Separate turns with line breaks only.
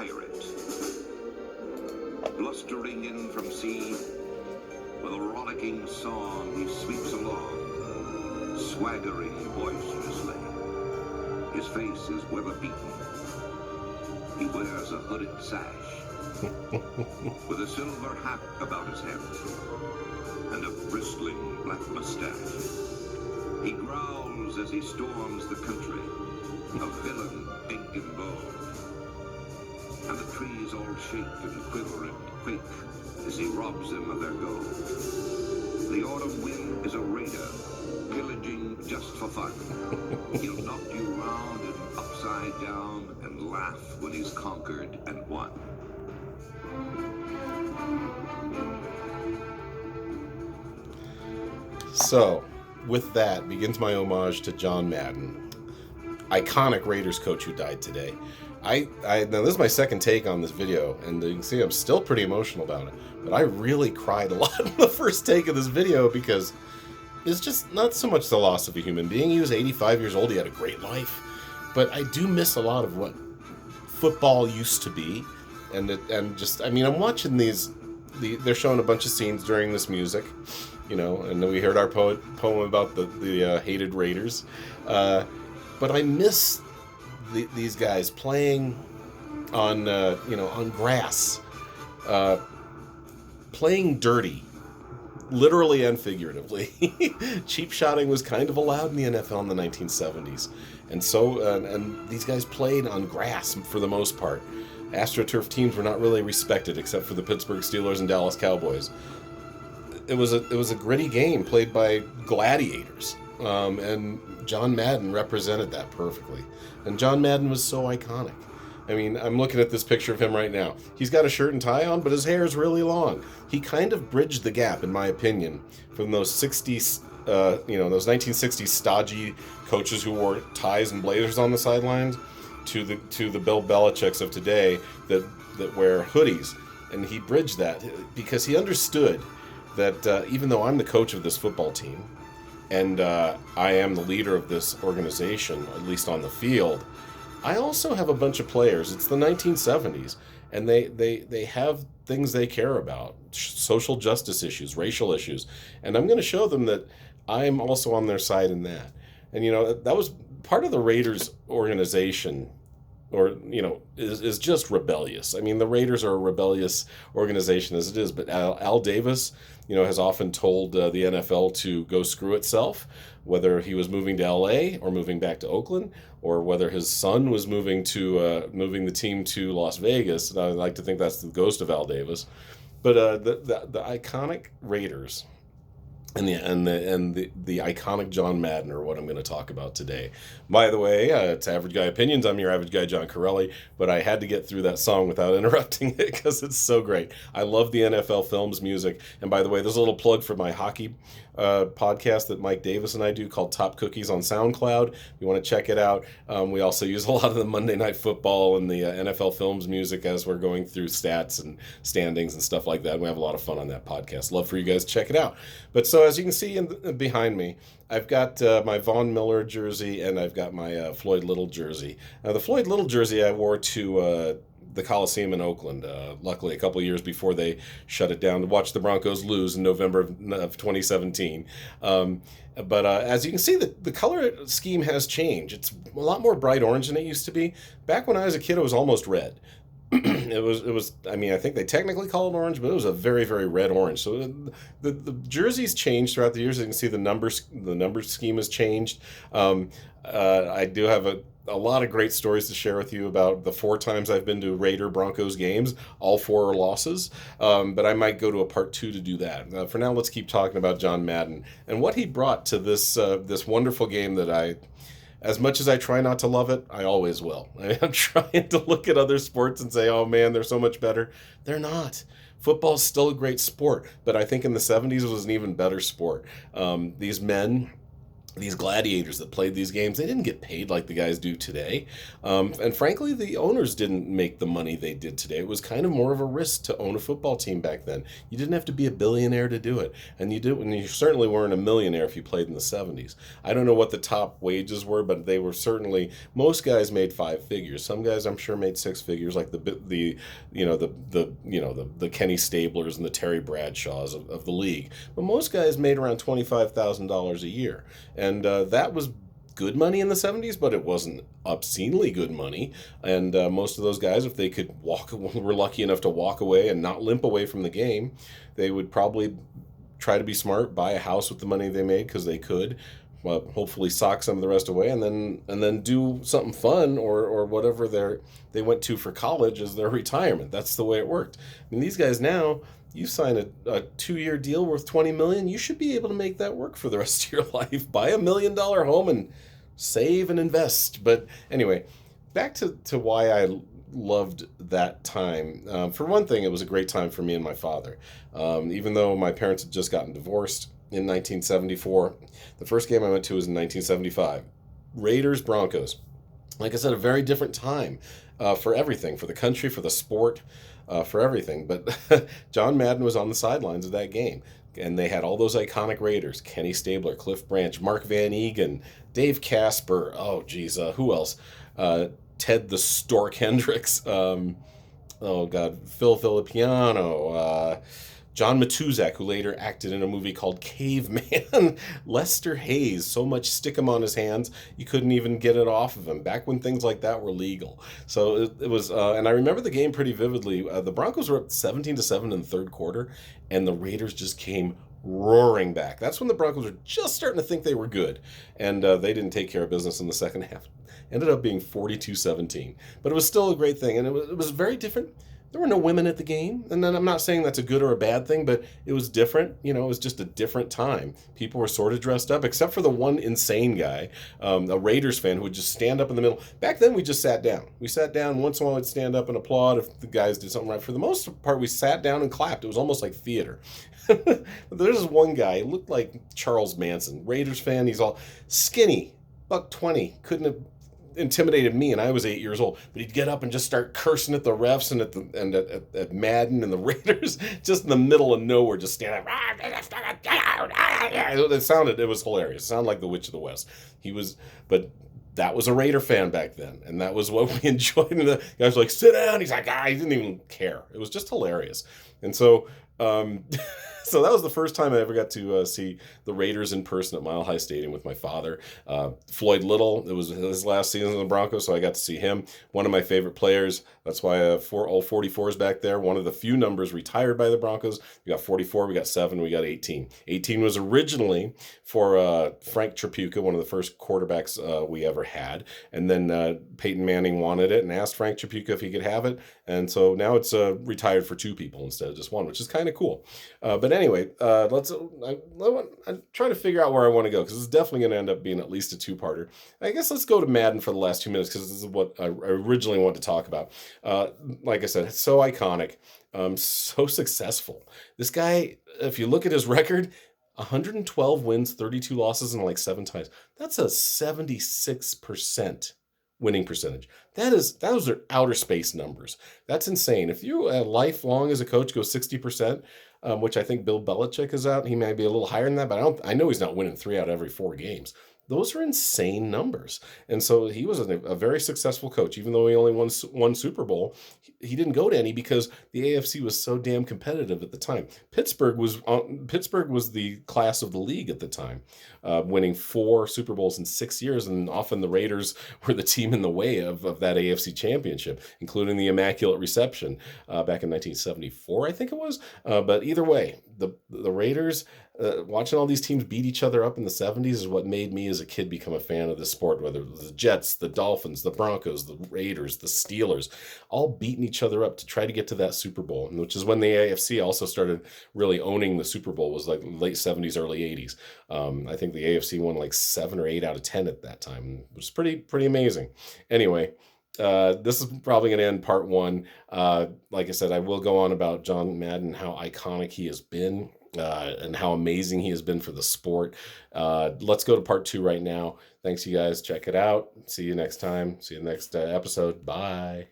pirate. Blustering in from sea, with a rollicking song he sweeps along, swaggering boisterously. His face is weather-beaten. He wears a hooded sash, with a silver hat about his head, and a bristling black mustache. He growls as he storms the country, a villain big and bold. And the trees all shake and quiver and quake as he robs them of their gold. The autumn wind is a raider, pillaging just for fun. He'll knock you round and upside down and laugh when he's conquered and won.
So, with that begins my homage to John Madden, iconic Raiders coach who died today. Now this is my second take on this video, and you can see I'm still pretty emotional about it, but I really cried a lot in the first take of this video because it's just not so much the loss of a human being. He was 85 years old, he had a great life, but I do miss a lot of what football used to be, and I'm watching they're showing a bunch of scenes during this music, and then we heard our poem about the hated Raiders, but I miss these guys playing on grass, playing dirty, literally and figuratively. Cheap shotting was kind of allowed in the NFL in the 1970s, and so and these guys played on grass for the most part. AstroTurf teams were not really respected except for the Pittsburgh Steelers and Dallas Cowboys. It was a gritty game played by gladiators, and John Madden represented that perfectly. And John Madden was so iconic. I mean, I'm looking at this picture of him right now. He's got a shirt and tie on, but his hair is really long. He kind of bridged the gap, in my opinion, from those 60s, those 1960s stodgy coaches who wore ties and blazers on the sidelines, to the Bill Belichicks of today that wear hoodies. And he bridged that because he understood that even though I'm the coach of this football team, and I am the leader of this organization, at least on the field, I also have a bunch of players. It's the 1970s, and they have things they care about, social justice issues, racial issues, and I'm going to show them that I'm also on their side in that. And that was part of the Raiders organization, is just rebellious. I mean, the Raiders are a rebellious organization as it is, but Al Davis, has often told the NFL to go screw itself, whether he was moving to LA or moving back to Oakland, or whether his son was moving the team to Las Vegas. And I like to think that's the ghost of Al Davis. But the iconic Raiders and the iconic John Madden are what I'm going to talk about today. By the way, it's Average Guy Opinions. I'm your average guy, John Corelli, but I had to get through that song without interrupting it because it's so great. I love the NFL Films music. And by the way, there's a little plug for my hockey podcast that Mike Davis and I do called Top Cookies on SoundCloud. If you want to check it out. We also use a lot of the Monday Night Football and the NFL Films music as we're going through stats and standings and stuff like that. We have a lot of fun on that podcast. Love for you guys to check it out. But so as you can see behind me, I've got my Von Miller jersey and I've got my Floyd Little jersey. Now, the Floyd Little jersey I wore to the Coliseum in Oakland, luckily a couple of years before they shut it down to watch the Broncos lose in November of 2017. But as you can see, the color scheme has changed. It's a lot more bright orange than it used to be. Back when I was a kid, it was almost red. It was. I mean, I think they technically call it orange, but it was a very, very red orange. So the jerseys changed throughout the years. As you can see, the number scheme has changed. I do have a lot of great stories to share with you about the 4 times I've been to Raider Broncos games. All 4 are losses, but I might go to a part 2 to do that. For now, let's keep talking about John Madden and what he brought to this wonderful game that as much as I try not to love it, I always will. I'm trying to look at other sports and say, oh man, they're so much better. They're not. Football's still a great sport, but I think in the 70s it was an even better sport. These men these gladiators that played these games, they didn't get paid like the guys do today. And frankly, the owners didn't make the money they did today. It was kind of more of a risk to own a football team back then. You didn't have to be a billionaire to do it. And you certainly weren't a millionaire if you played in the 70s. I don't know what the top wages were, but they were certainly, most guys made 5 figures. Some guys I'm sure made 6 figures, like the Kenny Stablers and the Terry Bradshaws of the league. But most guys made around $25,000 a year. And that was good money in the 70s, but it wasn't obscenely good money. And most of those guys, if they could were lucky enough to walk away and not limp away from the game, they would probably try to be smart, buy a house with the money they made because they could. Well, hopefully sock some of the rest away, and then do something fun or whatever they went to for college as their retirement. That's the way it worked. I mean, these guys now, you sign a 2-year deal worth $20 million, you should be able to make that work for the rest of your life. Buy $1 million home and save and invest. But anyway, back to why I loved that time. For one thing, it was a great time for me and my father. Even though my parents had just gotten divorced in 1974, the first game I went to was in 1975. Raiders Broncos. Like I said, a very different time for everything, for the country, for the sport. For everything. But John Madden was on the sidelines of that game. And they had all those iconic Raiders. Kenny Stabler, Cliff Branch, Mark Van Egan, Dave Casper. Oh, geez. Who else? Ted the Stork Hendricks. Phil Filippiano. John Matuzak, who later acted in a movie called Caveman. Lester Hayes, so much stick him on his hands, you couldn't even get it off of him, back when things like that were legal. So it was, and I remember the game pretty vividly. The Broncos were up 17-7 in the third quarter, and the Raiders just came roaring back. That's when the Broncos were just starting to think they were good, and they didn't take care of business in the second half. Ended up being 42-17, but it was still a great thing, and it was very different. There were no women at the game, and then I'm not saying that's a good or a bad thing, but it was different. It was just a different time. People were sort of dressed up, except for the one insane guy, a Raiders fan who would just stand up in the middle. Back then, we just sat down. We sat down. Once in a while, we'd stand up and applaud if the guys did something right. For the most part, we sat down and clapped. It was almost like theater. But there's this one guy, he looked like Charles Manson, Raiders fan. He's all skinny, $120, couldn't have intimidated me, and I was 8 years old. But he'd get up and just start cursing at the refs and at Madden and the Raiders, just in the middle of nowhere, just stand up. It was hilarious. It sounded like the Witch of the West. But that was a Raider fan back then, and that was what we enjoyed. And the guy was like, "Sit down." He's like, he didn't even care. It was just hilarious. And so, so that was the first time I ever got to see the Raiders in person at Mile High Stadium with my father. Floyd Little, it was his last season in the Broncos, so I got to see him. One of my favorite players. That's why all 44s back there. One of the few numbers retired by the Broncos. We got 44, we got 7, we got 18. 18 was originally for Frank Tripucka, one of the first quarterbacks we ever had. And then Peyton Manning wanted it and asked Frank Tripucka if he could have it. And so now it's retired for 2 people instead of just 1, which is kind of cool. But anyway, I'm trying to figure out where I want to go, because it's definitely going to end up being at least a 2-parter. I guess let's go to Madden for the last 2 minutes, because this is what I originally wanted to talk about. Like I said, it's so iconic, so successful. This guy, if you look at his record, 112 wins, 32 losses, and like 7 ties. That's a 76% winning percentage. Those are outer space numbers. That's insane. If you lifelong as a coach go 60%, which I think Bill Belichick is out, he may be a little higher than that, but I know he's not winning 3 out of every 4 games. Those are insane numbers. And so he was a very successul coach. Even though he only won 1 Super Bowl, he didn't go to any because the AFC was so damn competitive at the time. Pittsburgh was the class of the league at the time, winning 4 Super Bowls in 6 years, and often the Raiders were the team in the way of that AFC championship, including the Immaculate Reception back in 1974, I think it was. But either way, the Raiders, watching all these teams beat each other up in the 70s is what made me as a kid become a fan of the sport, whether it was the Jets, the Dolphins, the Broncos, the Raiders, the Steelers, all beating each other up to try to get to that Super Bowl, which is when the AFC also started really owning the Super Bowl, was like late 70s, early 80s. I think the AFC won like 7 or 8 out of 10 at that time, which was pretty amazing. Anyway, this is probably going to end part 1. Like I said, I will go on about John Madden, how iconic he has been. and how amazing he has been for the sport. Let's go to part 2 right now. Thanks, you guys. Check it out. See you next time. See you next episode. Bye.